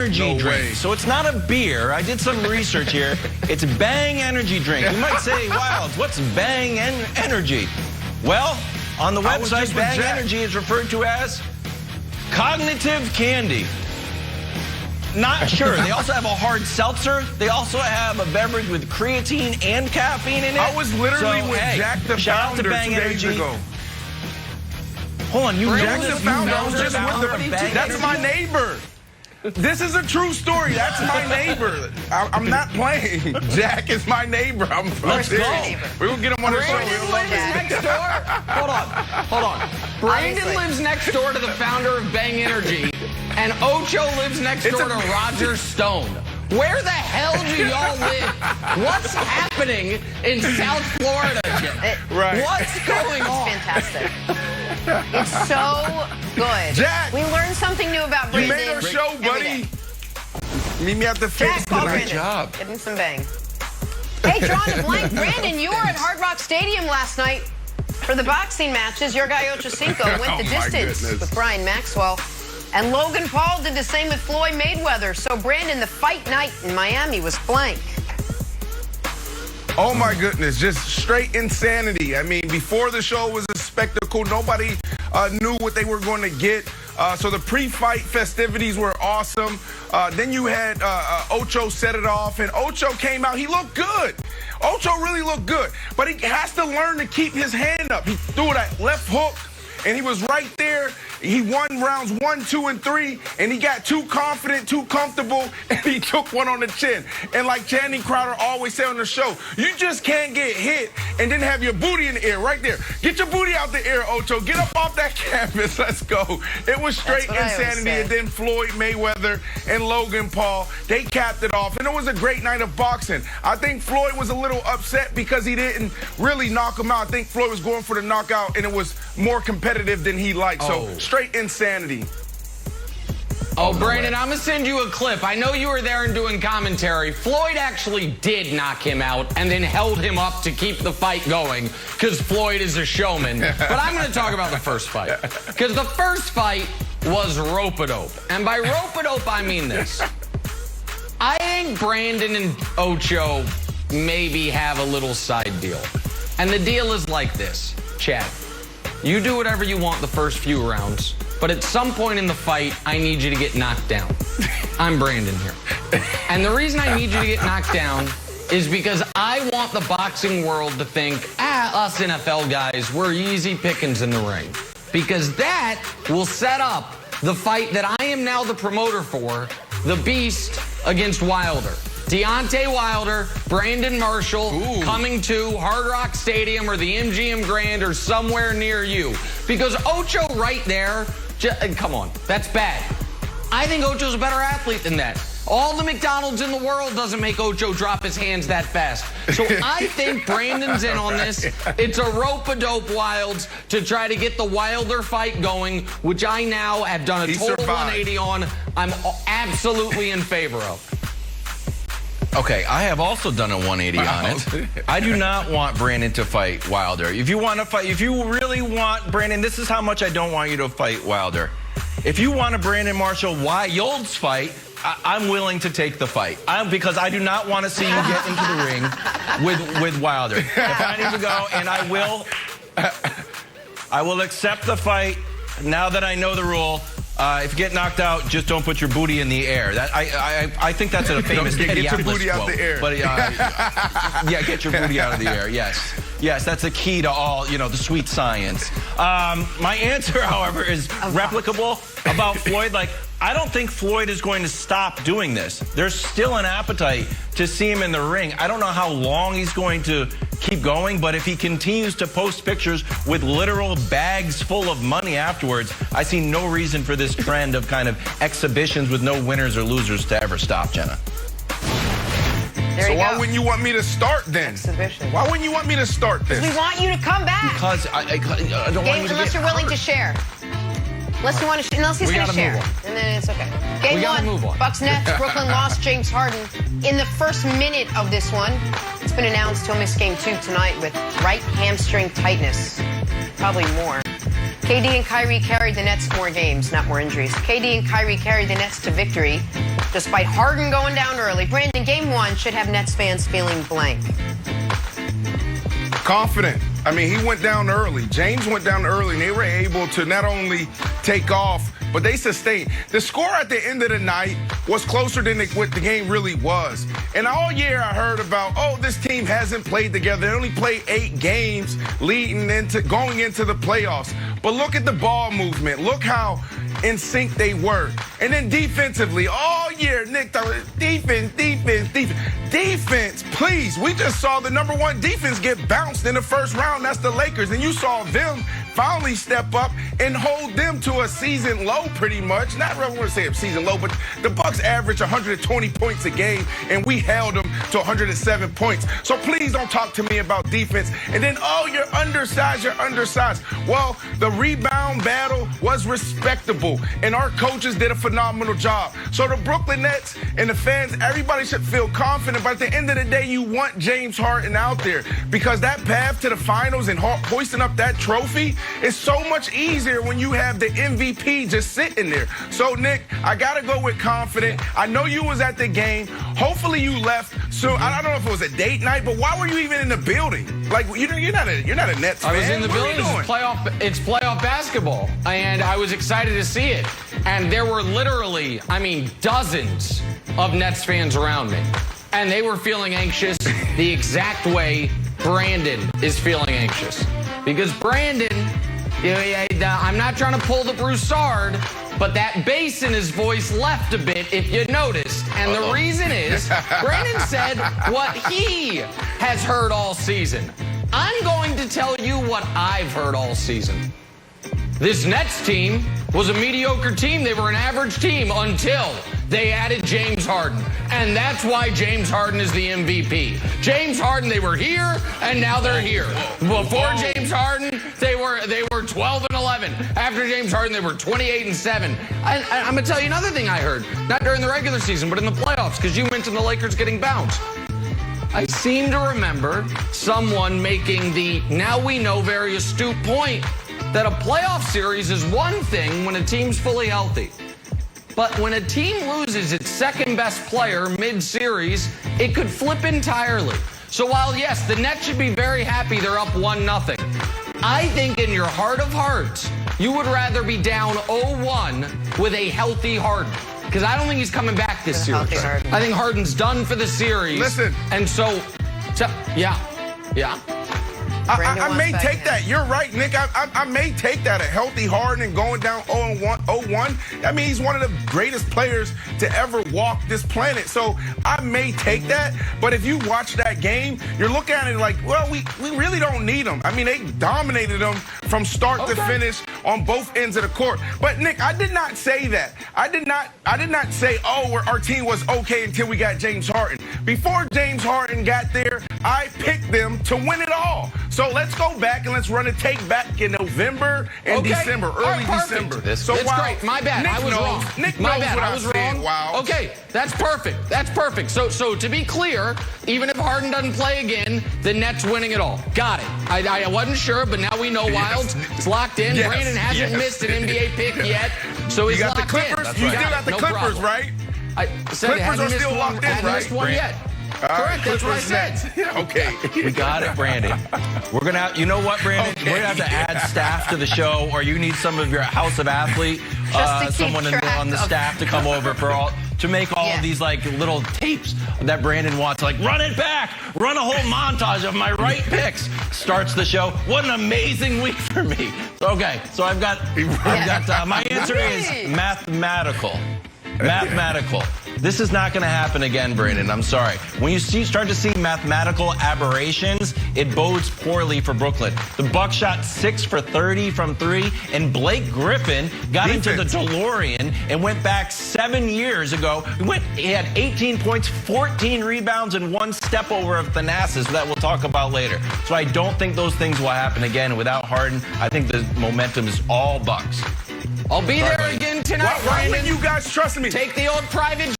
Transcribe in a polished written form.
energy drink. So it's not a beer. I did some research here. It's Bang Energy drink. You might say, Wilds, what's Bang Energy? Well, on the website, Bang Energy is referred to as cognitive candy. Not sure. They also have a hard seltzer. They also have a beverage with creatine and caffeine in it. I was literally with Jack the founder 2 days ago. Hold on, you know Jack this? the founder, I was just with them. That's my neighbor. This is a true story. That's my neighbor. I'm not playing. Jack is my neighbor. Let's go. We're going to get him on the show. Brandon lives next door. Hold on. Brandon lives next door to the founder of Bang Energy, and Ocho lives next door to Roger Stone. Where the hell do y'all live? What's happening in South Florida? Right. What's going on? It's fantastic. It's so good. Jack! We learned something new about Brandon. You made our show, buddy. Meet me at the Jack, fix call tonight. Brandon. job. Give him some bang. Hey, drawing a blank. Brandon, you were at Hard Rock Stadium last night for the boxing matches. Your guy Ocho Cinco went the distance with Brian Maxwell. And Logan Paul did the same with Floyd Mayweather. So, Brandon, the fight night in Miami was blank. Oh, my goodness. Just straight insanity. I mean, before the show was a spectacle. Nobody knew what they were going to get. So the pre-fight festivities were awesome. Then you had Ocho set it off, and Ocho came out. He looked good. Ocho really looked good. But he has to learn to keep his hand up. He threw that left hook, and he was right there. He won rounds 1, 2, and 3, and he got too confident, too comfortable, and he took one on the chin. And like Channing Crowder always said on the show, you just can't get hit and then have your booty in the air right there. Get your booty out the air, Ocho. Get up off that canvas. Let's go. It was straight insanity. And then Floyd Mayweather and Logan Paul, they capped it off. And it was a great night of boxing. I think Floyd was a little upset because he didn't really knock him out. I think Floyd was going for the knockout, and it was more competitive than he liked. So straight insanity. Oh, Brandon, I'm going to send you a clip. I know you were there and doing commentary. Floyd actually did knock him out and then held him up to keep the fight going because Floyd is a showman. But I'm going to talk about the first fight because the first fight was rope-a-dope. And by rope-a-dope, I mean this. I think Brandon and Ocho maybe have a little side deal. And the deal is like this. Chad, you do whatever you want the first few rounds. But at some point in the fight, I need you to get knocked down. I'm Brandon here. And the reason I need you to get knocked down is because I want the boxing world to think, us NFL guys, we're easy pickings in the ring. Because that will set up the fight that I am now the promoter for, the Beast against Wilder. Deontay Wilder, Brandon Marshall, coming to Hard Rock Stadium or the MGM Grand or somewhere near you. Because Ocho right there, come on, that's bad. I think Ocho's a better athlete than that. All the McDonald's in the world doesn't make Ocho drop his hands that fast. So I think Brandon's in on this. It's a rope-a-dope Wilds to try to get the Wilder fight going, which I now have done a total 180 on. I'm absolutely in favor of. Okay, I have also done a 180 on it. I do not want Brandon to fight Wilder. If you want to fight, if you really want Brandon, this is how much I don't want you to fight Wilder. If you want a Brandon Marshall Wilds fight, I'm willing to take the fight. Because I do not want to see you get into the ring with Wilder. If I need to go, and I will accept the fight now that I know the rule. If you get knocked out, just don't put your booty in the air. That I think that's a famous get your booty out the air. But yeah, get your booty out of the air. Yes, that's the key to all the sweet science. My answer, however, is replicable about Floyd. Like, I don't think Floyd is going to stop doing this. There's still an appetite to see him in the ring. I don't know how long he's going to keep going, but if he continues to post pictures with literal bags full of money afterwards, I see no reason for this trend of kind of exhibitions with no winners or losers to ever stop, Jenna. So why wouldn't you want me to start then? Exhibition. Why wouldn't you want me to start this? We want you to come back. Because I don't want you to unless you're willing to share. Unless he's going to share. And then it's okay. Game one, Bucks Nets. Brooklyn lost James Harden in the first minute of this one. It's been announced he'll miss game 2 tonight with right hamstring tightness. Probably more. KD and Kyrie carried the Nets 4 games, not more injuries. KD and Kyrie carried the Nets to victory. despite Harden going down early. Brandon, game one should have Nets fans feeling blank. Confident. I mean, he went down early. James went down early, and they were able to not only take off, but they sustained. The score at the end of the night was closer than what the game really was. And all year I heard about, oh, this team hasn't played together. They only played 8 games going into the playoffs. But look at the ball movement. Look how in sync they were. And then defensively, all year, Nick, defense. Defense, please. We just saw the #1 defense get bounced in the first round. That's the Lakers. And you saw them finally step up and hold them to a season low pretty much. Not really want to say a season low, but the Bucks average 120 points a game, and we held them to 107 points. So please don't talk to me about defense. And then, oh, you're undersized. Well, the rebound battle was respectable, and our coaches did a phenomenal job. So the Brooklyn Nets and the fans, everybody should feel confident. But at the end of the day, you want James Harden out there, because that path to the finals and hoisting up that trophy is so much easier when you have the MVP just sitting there. So, Nick, I got to go with confident. I know you was at the game. Hopefully you left. So I don't know if it was a date night, but why were you even in the building? Like, you're not a Nets fan. I was in the building. It's playoff basketball, and I was excited to see it. And there were literally, dozens of Nets fans around me. And they were feeling anxious the exact way Brandon is feeling anxious. Because Brandon, I'm not trying to pull the Broussard, but that bass in his voice left a bit, if you noticed. And the reason is, Brandon said what he has heard all season. I'm going to tell you what I've heard all season. This Nets team was a mediocre team. They were an average team until they added James Harden. And that's why James Harden is the MVP. James Harden, they were here, and now they're here. Before James Harden, they were 12-11. After James Harden, they were 28-7. I'm going to tell you another thing I heard. Not during the regular season, but in the playoffs, because you mentioned the Lakers getting bounced. I seem to remember someone making the now we know very astute point that a playoff series is one thing when a team's fully healthy. But when a team loses its second best player mid-series, it could flip entirely. So while, yes, the Nets should be very happy they're up 1-0, I think in your heart of hearts, you would rather be down 0-1 with a healthy Harden. Because I don't think he's coming back this series. I think Harden's done for the series. Listen. And so yeah. I may take that. You're right, Nick. I may take that. A healthy Harden and going down 0-1. I mean, he's one of the greatest players to ever walk this planet. So I may take that. But if you watch that game, you're looking at it like, well, we really don't need him. I mean, they dominated them from start to finish on both ends of the court. But Nick, I did not say that. I did not say, oh, our team was okay until we got James Harden. Before James Harden got there, I picked them to win it all. So let's go back and let's run a take back in November and December, early December. So it's great. My bad. I was wrong. Nick My knows bad. what I was wrong. Wow. Okay, that's perfect. That's perfect. So to be clear, even if Harden doesn't play again, the Nets winning it all. Got it. I wasn't sure, but now we know Wilds. It's locked in. Yes. Brandon hasn't missed an NBA pick yet, so he's got locked the Clippers. in. You still got the Clippers, right? I said Clippers are still locked in, right? Missed one yet. Correct, that's what I said. Okay. We got it, Brandon. We're going to, you know what, Brandon? Okay. We're going to have to add staff to the show, or you need some of your House of Athlete, someone on the staff to come over to make all of these like little tapes that Brandon wants. Like, run it back, run a whole montage of my right picks. Starts the show. What an amazing week for me. Okay, so I've got my answer is mathematical. Mathematical. This is not going to happen again, Brandon. I'm sorry. When you start to see mathematical aberrations, it bodes poorly for Brooklyn. The Bucks shot 6 for 30 from 3, and Blake Griffin got into the DeLorean and went back 7 years ago. He had 18 points, 14 rebounds, and 1 step over of Thanasis that we'll talk about later. So I don't think those things will happen again. Without Harden, I think the momentum is all Bucks. I'll be there again tonight, Why Brandon. would you guys trust me? Take the old private